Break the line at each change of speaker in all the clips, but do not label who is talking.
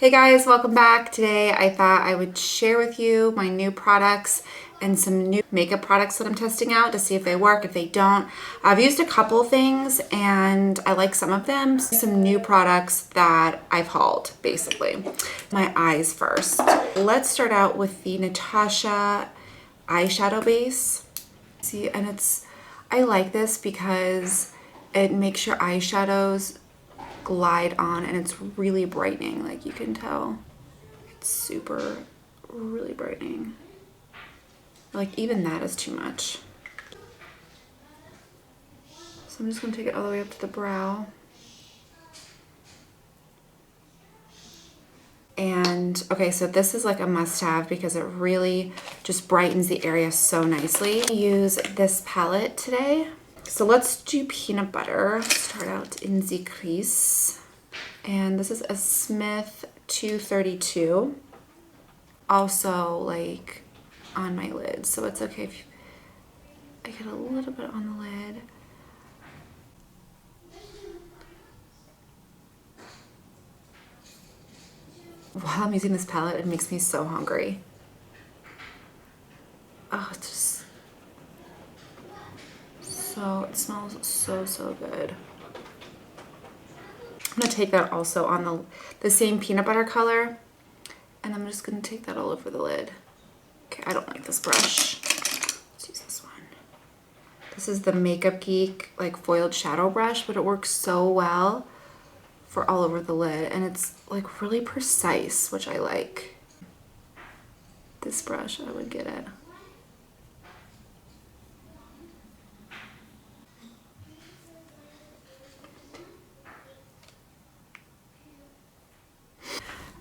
Hey guys, welcome back. Today I thought I would share with you my new products and some new makeup products that I'm testing out to see if they work, if they don't. I've used a couple things and I like some of them. Some new products that I've hauled, basically. My eyes first. Let's start out with the Natasha eyeshadow base. See, and I like this because it makes your eyeshadows glide on and it's really brightening, like you can tell. It's really brightening. Like even that is too much. So I'm just gonna take it all the way up to the brow. And okay, so this is like a must-have because it really just brightens the area so nicely. I use this palette today. So let's do peanut butter. Start out in the crease. And this is a Smith 232. Also like on my lid. So it's okay if I get a little bit on the lid. While I'm using this palette, it makes me so hungry. Oh, it's just it smells so good. I'm gonna take that also on the same peanut butter color, and I'm just gonna take that all over the lid. Okay, I don't like this brush. Let's use this one. This is the Makeup Geek like foiled shadow brush, but it works so well for all over the lid, and it's like really precise, which I like. This brush, I would get it.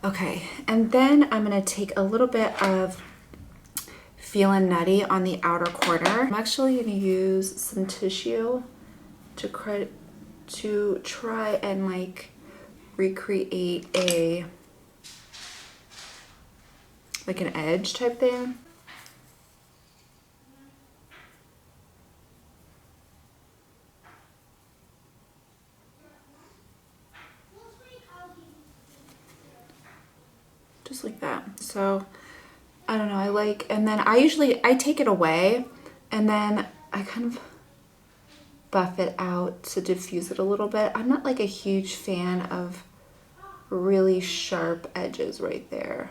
Okay, and then I'm gonna take a little bit of Feelin' Nutty on the outer corner. I'm actually gonna use some tissue to try and like recreate like an edge type thing. Just like that. So I don't know, and then I take it away and then I kind of buff it out to diffuse it a little bit. I'm not like a huge fan of really sharp edges right there.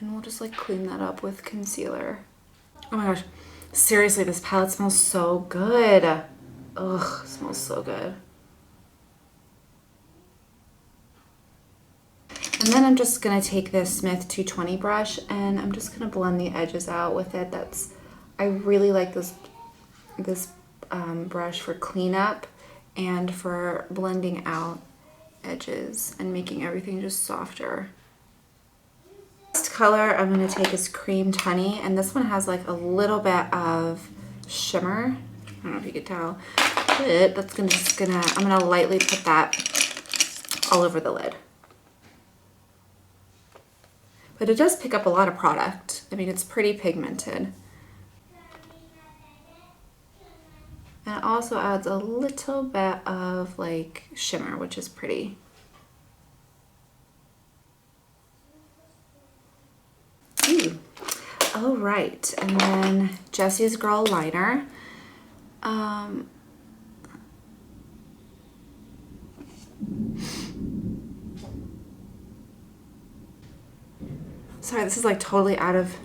And we'll just like clean that up with concealer. Oh my gosh, seriously, this palette smells so good. Ugh, it smells so good. And then I'm just gonna take this Smith 220 brush and I'm just gonna blend the edges out with it. I really like this brush for cleanup and for blending out edges and making everything just softer. Next color I'm gonna take is Creamed Honey, and this one has like a little bit of shimmer. I don't know if you could tell, but I'm gonna lightly put that all over the lid. But it does pick up a lot of product. I mean, it's pretty pigmented. And it also adds a little bit of like shimmer, which is pretty. Ooh. All right, and then Jessie's Girl Liner. Sorry, this is like totally out of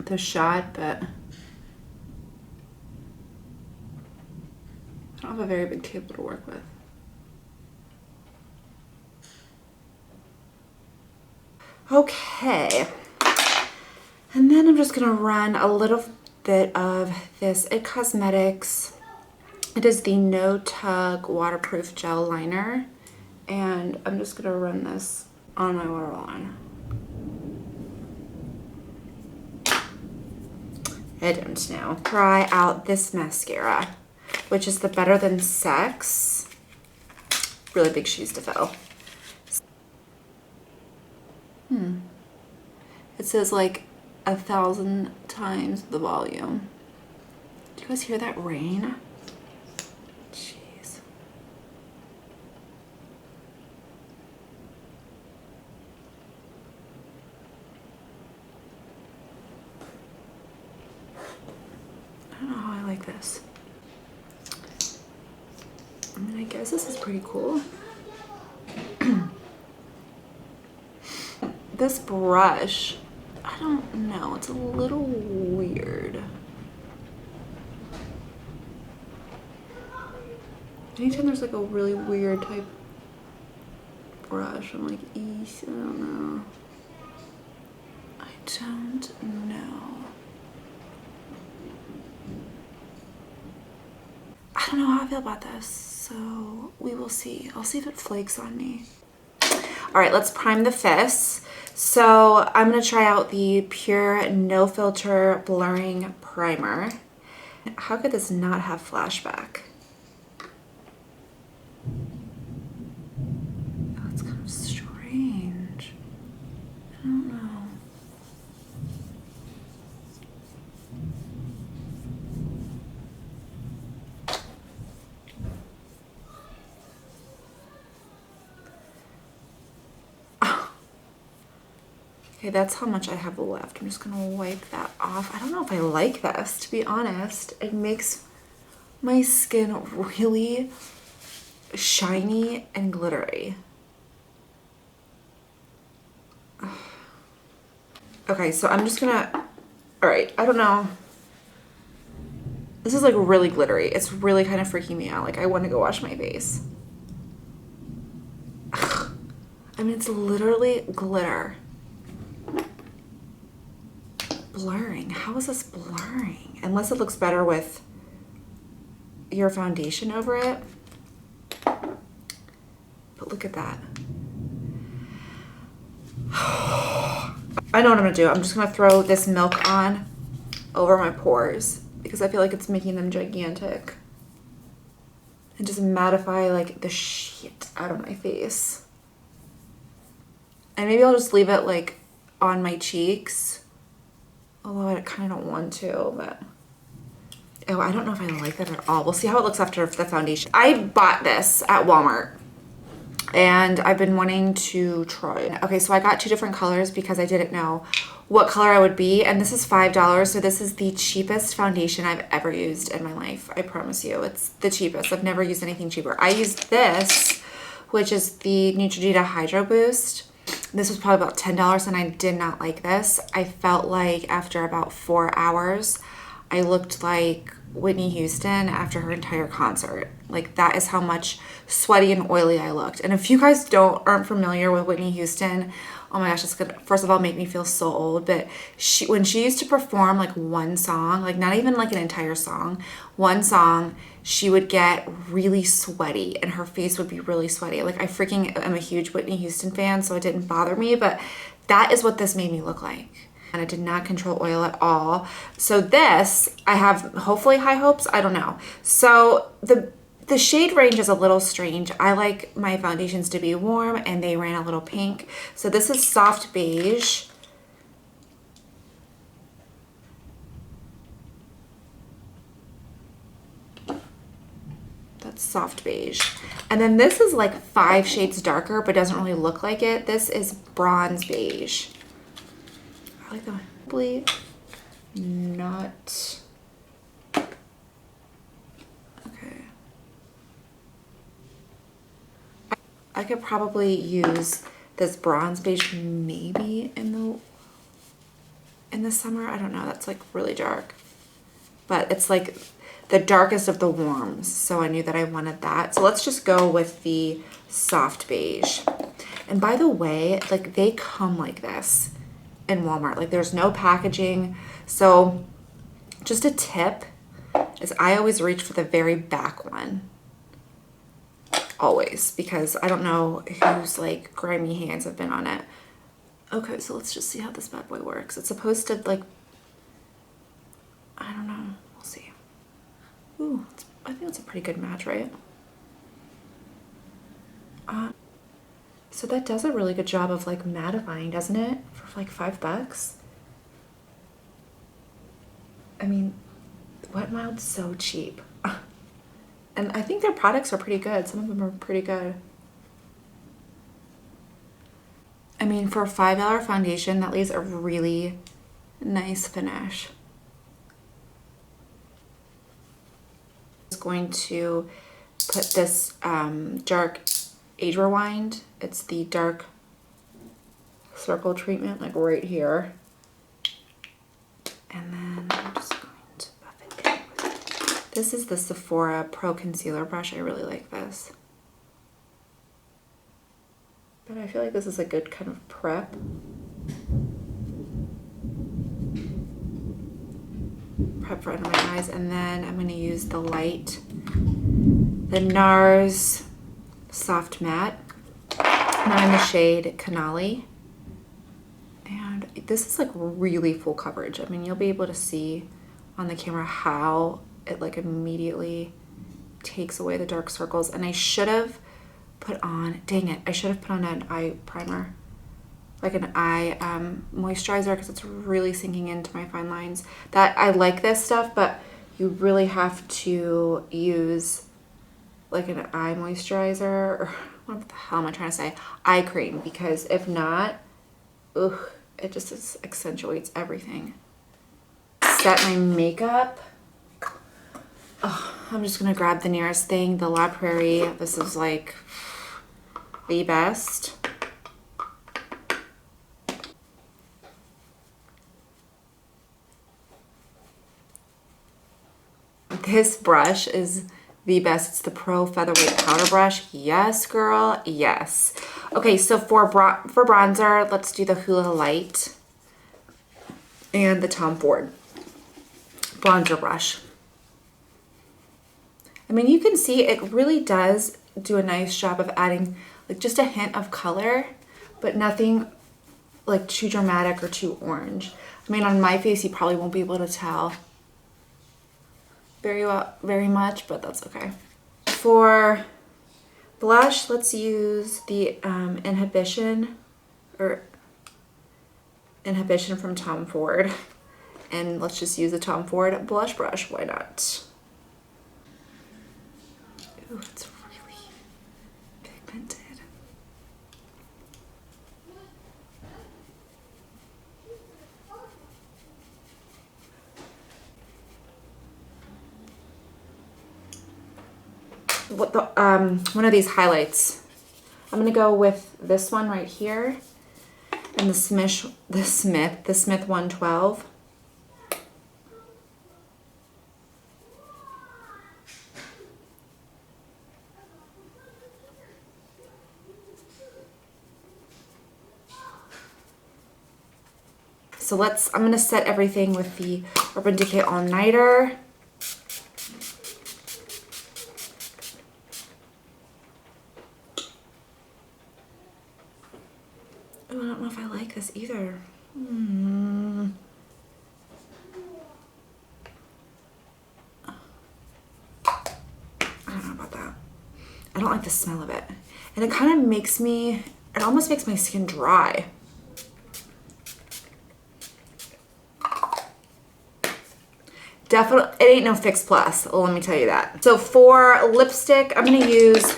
the shot, but I don't have a very big table to work with. Okay, and then I'm just gonna run a little bit of this IT Cosmetics. It is the No Tug Waterproof Gel Liner, and I'm just gonna run this on my waterline. I don't know. Try out this mascara, which is the Better Than Sex. Really big shoes to fill. It says like 1,000 times the volume. Do you guys hear that rain? Jeez. like this. I mean, I guess this is pretty cool. This brush, I don't know, it's a little weird. Anytime there's like a really weird type brush, I'm like, eesh, I don't know. I don't know. I don't know how I feel about this, so we will see. I'll see if it flakes on me. All right, let's prime the fists. So I'm gonna try out the Pure No Filter Blurring Primer. How could this not have flashback? Oh, it's kind of strange. I don't know. Okay, that's how much I have left. I'm just gonna wipe that off. I don't know if I like this, to be honest. It makes my skin really shiny and glittery. Okay, so I'm just gonna, all right, I don't know. This is like really glittery. It's really kind of freaking me out. Like I want to go wash my face. I mean, it's literally glitter. Blurring. How is this blurring? Unless it looks better with your foundation over it. But look at that. I know what I'm gonna do. I'm just gonna throw this milk on over my pores because I feel like it's making them gigantic. And just mattify like the shit out of my face. And maybe I'll just leave it like on my cheeks. Although I kind of don't want to, but oh, I don't know if I like that at all. We'll see how it looks after the foundation. I bought this at Walmart and I've been wanting to try it. Okay, so I got two different colors because I didn't know what color I would be, and this is $5, so this is the cheapest foundation I've ever used in my life. I promise you, it's the cheapest. I've never used anything cheaper. I used this, which is the Neutrogena Hydro Boost. This was probably about $10 and I did not like this. I felt like after about 4 hours, I looked like Whitney Houston after her entire concert. Like that is how much sweaty and oily I looked. And if you guys aren't familiar with Whitney Houston, oh my gosh, it's gonna first of all make me feel so old. But when she used to perform like one song, like not even like an entire song, one song, she would get really sweaty and her face would be really sweaty. Like I freaking am a huge Whitney Houston fan, so it didn't bother me, but that is what this made me look like. And I did not control oil at all. So this, I have hopefully high hopes, I don't know. So the shade range is a little strange. I like my foundations to be warm and they ran a little pink. So this is soft beige. That's soft beige. And then this is like 5 shades darker, but doesn't really look like it. This is bronze beige. I like that one. Probably not. Okay. I could probably use this bronze beige maybe in the summer. I don't know. That's like really dark. But it's like the darkest of the warms. So I knew that I wanted that. So let's just go with the soft beige. And by the way, like they come like this in Walmart. Like there's no packaging. So just a tip is I always reach for the very back one. Always, because I don't know whose like grimy hands have been on it. Okay, so let's just see how this bad boy works. It's supposed to like, I don't know, we'll see. Ooh, I think it's a pretty good match, right? So that does a really good job of like mattifying, doesn't it? For like $5. I mean, Wet n Wild's so cheap. And I think their products are pretty good. Some of them are pretty good. I mean, for a $5 foundation, that leaves a really nice finish. going to put this dark age rewind. It's the dark circle treatment, like right here. And then I'm just going to buff it in. This is the Sephora Pro Concealer Brush. I really like this. But I feel like this is a good kind of prep. Prep for under my eyes. And then I'm going to use the light, the NARS Soft Matte. Now in the shade Canali. And this is like really full coverage. I mean, you'll be able to see on the camera how it like immediately takes away the dark circles. And I should have put on, dang it, I should have put on an eye primer, like an eye moisturizer, because it's really sinking into my fine lines. That I like this stuff, but you really have to use like an eye moisturizer, or what the hell am I trying to say? Eye cream, because if not, ugh, it just accentuates everything. Set my makeup. Oh, I'm just gonna grab the nearest thing, the La Prairie. This is like the best. This brush is the best. It's the Pro Featherweight Powder Brush. Yes, girl, yes. Okay, so for bronzer, let's do the Hoola Light and the Tom Ford bronzer brush. I mean, you can see it really does do a nice job of adding like just a hint of color, but nothing like too dramatic or too orange. I mean, on my face, you probably won't be able to tell very much, but that's okay. For blush, let's use the Inhibition from Tom Ford, and let's just use the Tom Ford blush brush. Why not? Ooh, it's really pigmented. What the one of these highlights. I'm gonna go with this one right here, and the Smith 112. So I'm gonna set everything with the Urban Decay All Nighter. Oh, I don't know if I like this either. I don't know about that. I don't like the smell of it. And it kind of makes me, it almost makes my skin dry. Definitely, it ain't no Fix Plus, let me tell you that. So for lipstick, I'm gonna use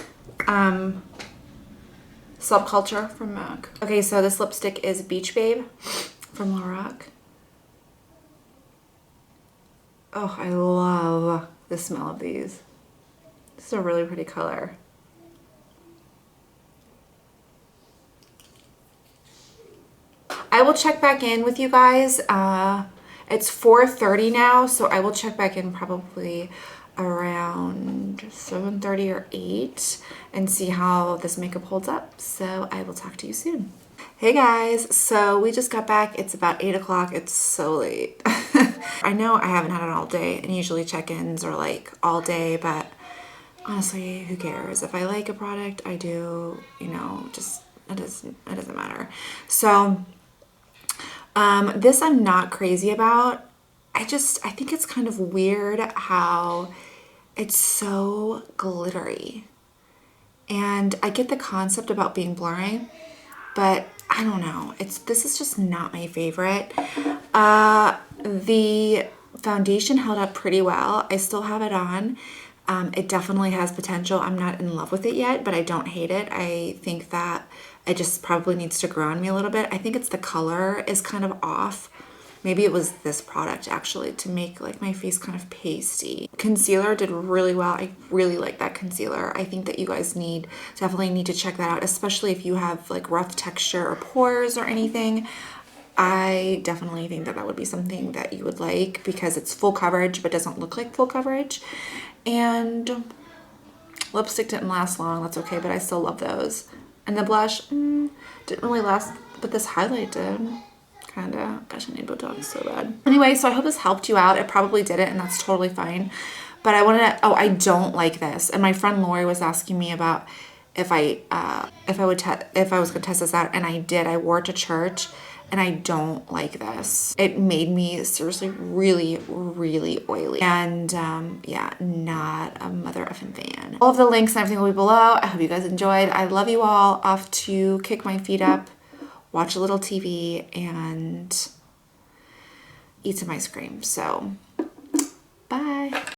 Subculture from MAC. Okay, so this lipstick is Beach Babe from Lorac. Oh, I love the smell of these. This is a really pretty color. I will check back in with you guys. It's 4:30 now, so I will check back in probably around 7:30 or 8 and see how this makeup holds up. So I will talk to you soon. Hey guys, so we just got back. It's about 8 o'clock. It's so late. I know I haven't had it all day, and usually check-ins are like all day, but honestly, who cares? If I like a product, I do, you know, just it doesn't matter. So this I'm not crazy about. I think it's kind of weird how it's so glittery. And I get the concept about being blurry, but I don't know. This is just not my favorite. The foundation held up pretty well. I still have it on. It definitely has potential. I'm not in love with it yet, but I don't hate it. I think that it just probably needs to grow on me a little bit. I think it's the color is kind of off. maybe it was this product actually, to make like my face kind of pasty. Concealer did really well. I really like that concealer. I think that you guys definitely need to check that out, especially if you have like rough texture or pores or anything. I definitely think that that would be something that you would like, because it's full coverage but doesn't look like full coverage. And lipstick didn't last long. That's okay, but I still love those. And the blush didn't really last, but this highlight did. Kinda. Gosh, I need Botox so bad. Anyway, so I hope this helped you out. It probably didn't, and that's totally fine. But I wanted to, I don't like this. And my friend Lori was asking me about if I was gonna test this out, and I did. I wore it to church, and I don't like this. It made me seriously really, really oily. And yeah, not a mother effing fan. All of the links and everything will be below. I hope you guys enjoyed. I love you all. Off to kick my feet up, watch a little TV, and eat some ice cream. So, bye.